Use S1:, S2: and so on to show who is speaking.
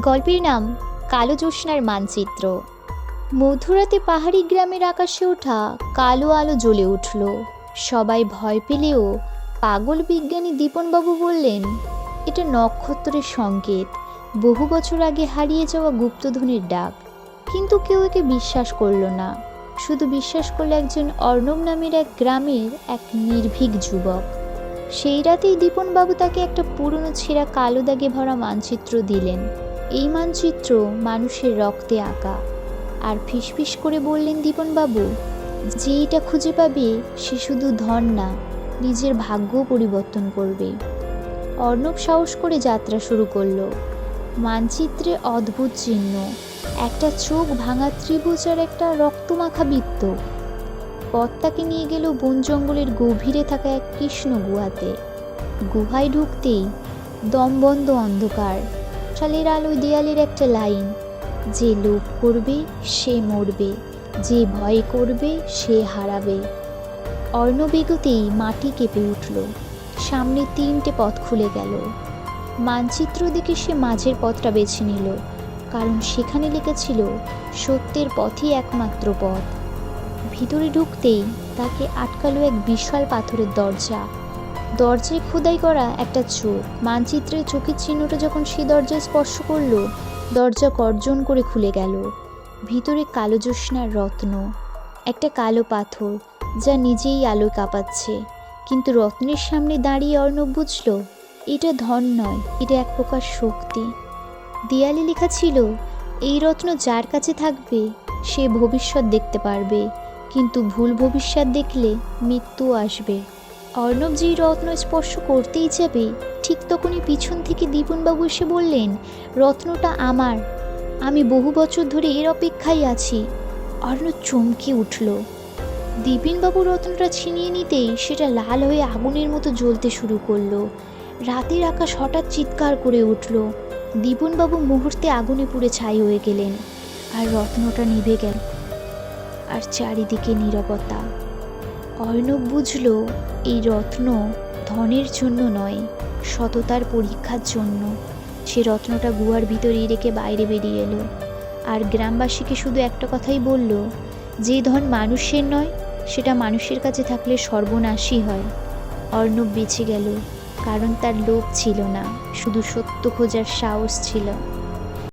S1: গল্পের নাম কালো জ্যোৎস্নার মানচিত্র। মধুরাতে পাহাড়ি গ্রামের আকাশে ওঠা কালো আলো জ্বলে উঠল। সবাই ভয় পেলেও পাগল বিজ্ঞানী দীপনবাবু বললেন, এটা নক্ষত্রের সংকেত, বহু বছর আগে হারিয়ে যাওয়া গুপ্তধনের ডাক। কিন্তু কেউ একে বিশ্বাস করল না। শুধু বিশ্বাস করল একজন অর্ণব নামের এক গ্রামের এক নির্ভীক যুবক। সেই রাতেই দীপনবাবু তাকে একটা পুরনো ছেঁড়া কালো দাগে ভরা মানচিত্র দিলেন। এই মানচিত্র মানুষের রক্তে আঁকা। আর ফিসফিস করে বললেন দীপনবাবু, যে এটা খুঁজে পাবে সে শুধু ধন না, নিজের ভাগ্যও পরিবর্তন করবে। অর্ণব সাহস করে যাত্রা শুরু করলো। মানচিত্রে অদ্ভুত চিহ্ন, একটা চোখ ভাঙা ত্রিভুজ আর একটা রক্তমাখা বৃত্ত। পথ তাকে নিয়ে গেল বন জঙ্গলের গভীরে থাকা এক কৃষ্ণ গুহাতে। গুহায় ঢুকতেই দমবন্ধ অন্ধকার, শালের আলোয় দেয়ালের একটা লাইন, যে লোভ করবে সে মরবে, যে ভয় করবে সে হারাবে। অর্ণব এগোতেই মাটি কেঁপে উঠল। সামনে 3টে পথ খুলে গেল। মানচিত্র দেখে সে মাঝের পথটা বেছে নিল, কারণ সেখানে লেখা সত্যের পথই একমাত্র পথ। ভিতরে ঢুকতেই তাকে আটকালো এক বিশাল পাথরের দরজা। দরজায় খোদাই করা একটা চোখ। মানচিত্রের চোখের চিহ্নটা যখন সে দরজায় স্পর্শ করলো, দরজা গর্জন করে খুলে গেল। ভিতরে কালো জ্যোৎস্নার রত্ন, একটা কালো পাথর যা নিজেই আলোয় কাঁপাচ্ছে। কিন্তু রত্নের সামনে দাঁড়িয়ে অর্ণব বুঝল, এটা ধন নয়, এটা এক প্রকার শক্তি। দেয়ালে লেখা ছিল, এই রত্ন যার কাছে থাকবে সে ভবিষ্যৎ দেখতে পারবে, কিন্তু ভুল ভবিষ্যৎ দেখলে মৃত্যু আসবে। অর্ণব যেই রত্ন স্পর্শ করতেই যাবে, ঠিক তখনই পিছন থেকে দীপনবাবু এসে বললেন, রত্নটা আমার, আমি বহু বছর ধরে এর অপেক্ষায় আছি। অর্ণব চমকে উঠল। দীপনবাবু রত্নটা ছিনিয়ে নিতেই সেটা লাল হয়ে আগুনের মতো জ্বলতে শুরু করলো। রাতের আকাশ হঠাৎ চিৎকার করে উঠল। দীপনবাবু মুহূর্তে আগুনে পুড়ে ছাই হয়ে গেলেন, আর রত্নটা নিভে গেল। আর চারিদিকে নীরবতা। অর্ণব বুঝল, এই রত্ন ধনের জন্য নয়, সততার পরীক্ষার জন্য। সে রত্নটা গুহার ভিতরেই রেখে বাইরে বেরিয়ে এলো, আর গ্রামবাসীকে শুধু একটা কথাই বলল, যে ধন মানুষের নয় সেটা মানুষের কাছে থাকলে সর্বনাশই হয়। অর্ণব বেঁচে গেল, কারণ তার লোভ ছিল না, শুধু সত্য খোঁজার সাহস ছিল।